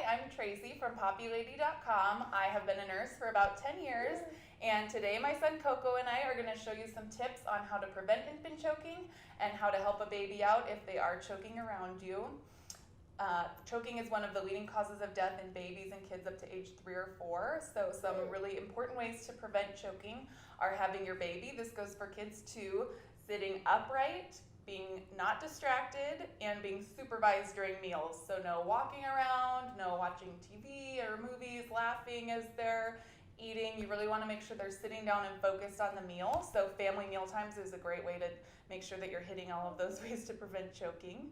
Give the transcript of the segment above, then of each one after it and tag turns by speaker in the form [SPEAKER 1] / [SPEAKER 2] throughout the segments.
[SPEAKER 1] I'm Traci from PoppieLady.com. I have been a nurse for about 10 years, and today my son Coco and I are going to show you some tips on how to prevent infant choking and how to help a baby out if they are choking around you. Choking is one of the leading causes of death in babies and kids up to age 3 or 4, so some really important ways to prevent choking are having your baby, this goes for kids too, sitting upright, being not distracted, and being supervised during meals. So no walking around, no watching TV or movies, laughing as they're eating. You really want to make sure they're sitting down and focused on the meal. So family meal times is a great way to make sure that you're hitting all of those ways to prevent choking.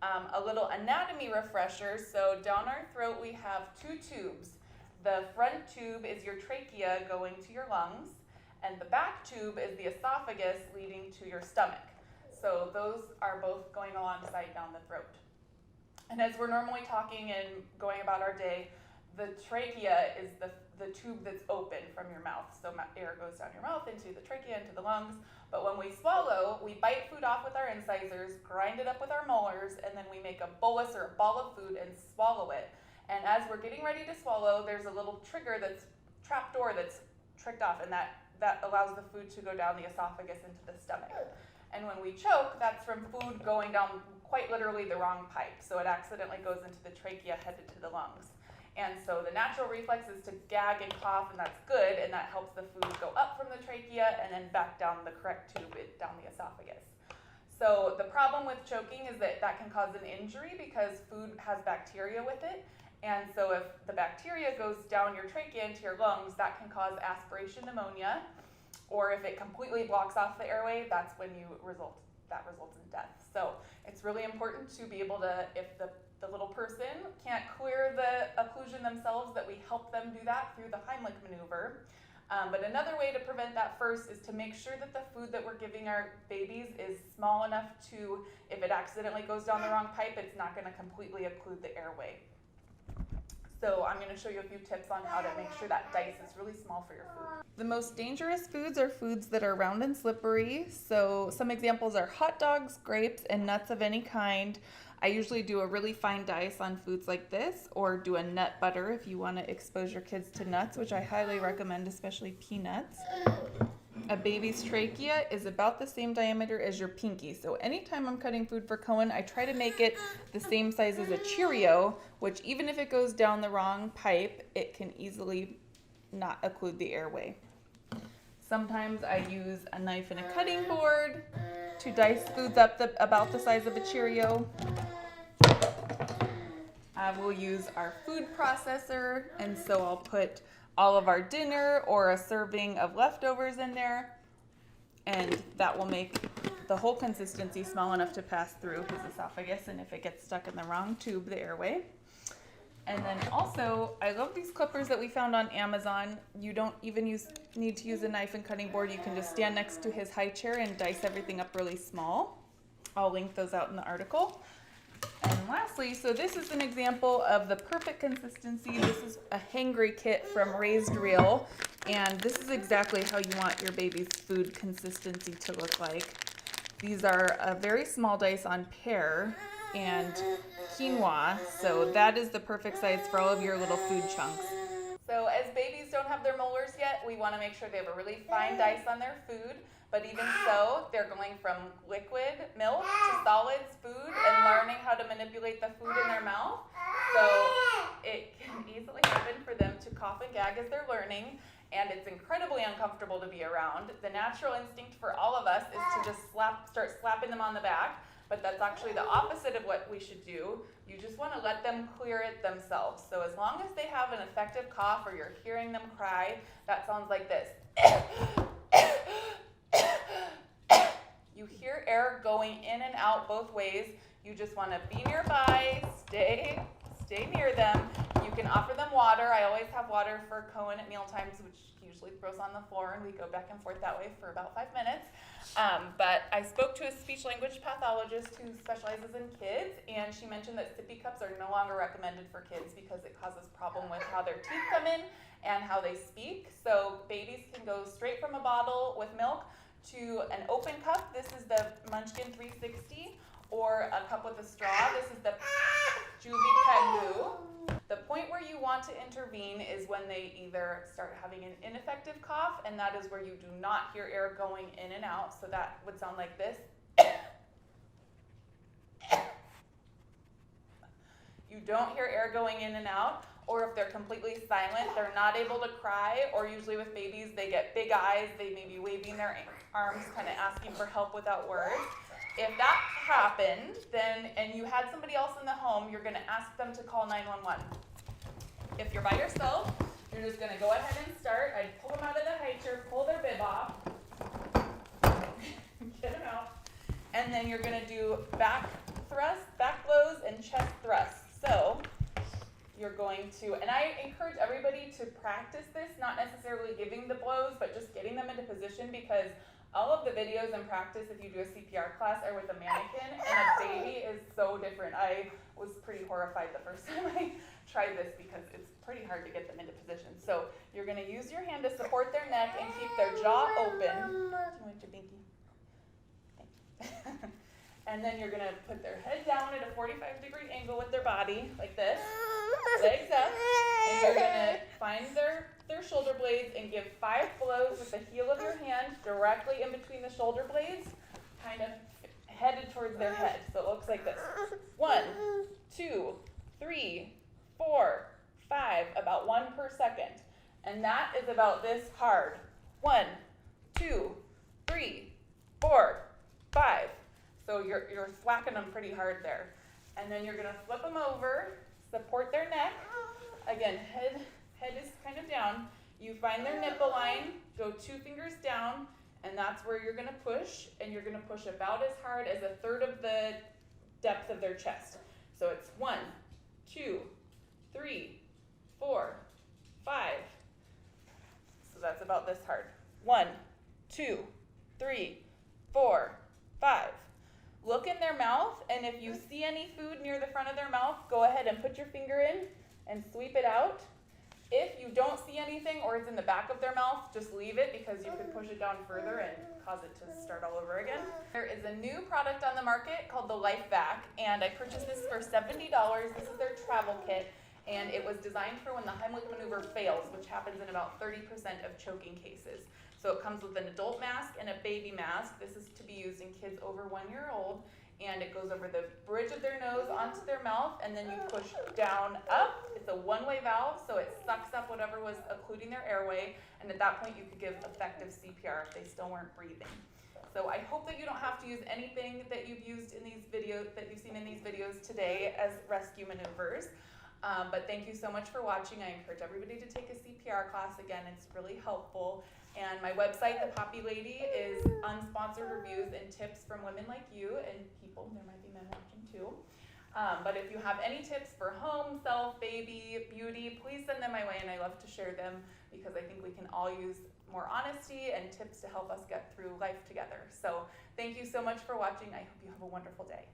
[SPEAKER 1] A little anatomy refresher. So down our throat we have 2 tubes. The front tube is your trachea going to your lungs, and the back tube is the esophagus leading to your stomach. So those are both going alongside down the throat. And as we're normally talking and going about our day, the trachea is the tube that's open from your mouth. So air goes down your mouth into the trachea, into the lungs. But when we swallow, we bite food off with our incisors, grind it up with our molars, and then we make a bolus or a ball of food and swallow it. And as we're getting ready to swallow, there's a little trapdoor that's tricked off, and that allows the food to go down the esophagus into the stomach. And when we choke, that's from food going down quite literally the wrong pipe. So it accidentally goes into the trachea headed to the lungs. And so the natural reflex is to gag and cough, and that's good, and that helps the food go up from the trachea and then back down the correct tube down the esophagus. So the problem with choking is that can cause an injury because food has bacteria with it. And so if the bacteria goes down your trachea into your lungs, that can cause aspiration pneumonia. Or if it completely blocks off the airway, that's when that results in death. So it's really important to be able to, if the little person can't clear the occlusion themselves, that we help them do that through the Heimlich maneuver. But another way to prevent that first is to make sure that the food that we're giving our babies is small enough to, if it accidentally goes down the wrong pipe, it's not going to completely occlude the airway. So I'm going to show you a few tips on how to make sure that dice is really small for your food. The most dangerous foods are foods that are round and slippery. So some examples are hot dogs, grapes, and nuts of any kind. I usually do a really fine dice on foods like this, or do a nut butter if you want to expose your kids to nuts, which I highly recommend, especially peanuts. A baby's trachea is about the same diameter as your pinky. So anytime I'm cutting food for Cohen, I try to make it the same size as a Cheerio, which even if it goes down the wrong pipe, it can easily not occlude the airway. Sometimes I use a knife and a cutting board to dice foods up about the size of a Cheerio. I will use our food processor, and so I'll put all of our dinner or a serving of leftovers in there, and that will make the whole consistency small enough to pass through his esophagus, and if it gets stuck in the wrong tube, the airway. And then also, I love these clippers that we found on Amazon. You don't even need to use a knife and cutting board. You can just stand next to his high chair and dice everything up really small. I'll link those out in the article. And lastly, so this is an example of the perfect consistency. This is a hangry kit from Raised Real, and this is exactly how you want your baby's food consistency to look like. These are a very small dice on pear and quinoa, so that is the perfect size for all of your little food chunks. So as babies don't have their molars yet, we want to make sure they have a really fine dice on their food. But even so, they're going from liquid milk to solids food and learning how to manipulate the food in their mouth. So it can easily happen for them to cough and gag as they're learning, and it's incredibly uncomfortable to be around. The natural instinct for all of us is to just start slapping them on the back, but that's actually the opposite of what we should do. You just want to let them clear it themselves. So as long as they have an effective cough or you're hearing them cry, that sounds like this. You hear air going in and out both ways. You just want to be nearby, stay near them. You can offer them water. I always have water for Cohen at meal times, which he usually throws on the floor, and we go back and forth that way for about 5 minutes. But I spoke to a speech-language pathologist who specializes in kids, and she mentioned that sippy cups are no longer recommended for kids because it causes problem with how their teeth come in and how they speak. So babies can go straight from a bottle with milk to an open cup. This is the Munchkin 360, or a cup with a straw. This is the Juvie Pegu. The point want to intervene is when they either start having an ineffective cough, and that is where you do not hear air going in and out. So that would sound like this. You don't hear air going in and out, or if they're completely silent, they're not able to cry, or usually with babies, they get big eyes, they may be waving their arms, kind of asking for help without words. If that happened, then, and you had somebody else in the home, you're gonna ask them to call 911. If you're by yourself, you're just gonna go ahead and start. I'd pull them out of the high chair, pull their bib off, get them out, and then you're gonna do back thrusts, back blows, and chest thrusts. So you're going to, and I encourage everybody to practice this, not necessarily giving the blows, but just getting them into position, because all of the videos in practice, if you do a CPR class, are with a mannequin, and a baby is so different. I was pretty horrified the first time I tried this because it's pretty hard to get them into position. So you're gonna use your hand to support their neck and keep their jaw open. Do you want your binky? Thank you. And then you're gonna put their head down at a 45-degree angle with their body, like this, legs up, and you're gonna find their shoulder blades and give 5 blows with the heel of your hand directly in between the shoulder blades, kind of headed towards their head. So it looks like this. 1, 2, 3, 4, 5, about 1 per second. And that is about this hard. 1, 2, 3, 4, 5. So you're thwacking them pretty hard there. And then you're gonna flip them over, support their neck. Again, head is kind of down. You find their nipple line, go 2 fingers down, and that's where you're gonna push, and you're gonna push about as hard as 1/3 of the depth of their chest. So it's 1, 2, 3, 4, 5. So that's about this hard. 1, 2, 3, 4, 5. Look in their mouth, and if you see any food near the front of their mouth, go ahead and put your finger in and sweep it out. If you don't see anything or it's in the back of their mouth, just leave it, because you could push it down further and cause it to start all over again. There is a new product on the market called the LifeVac, and I purchased this for $70. This is their travel kit, and it was designed for when the Heimlich maneuver fails, which happens in about 30% of choking cases. So it comes with an adult mask and a baby mask. This is to be used in kids over 1 year old, and it goes over the bridge of their nose onto their mouth, and then you push down, up. It's a one-way valve, so it sucks up whatever was occluding their airway, and at that point you could give effective CPR if they still weren't breathing. So I hope that you don't have to use anything that you've used in these videos, that you've seen in these videos today as rescue maneuvers. But thank you so much for watching. I encourage everybody to take a CPR class. Again, it's really helpful. And my website, The Poppie Lady, is unsponsored reviews and tips from women like you and people. There might be men watching too. But if you have any tips for home, self, baby, beauty, please send them my way, and I love to share them, because I think we can all use more honesty and tips to help us get through life together. So thank you so much for watching. I hope you have a wonderful day.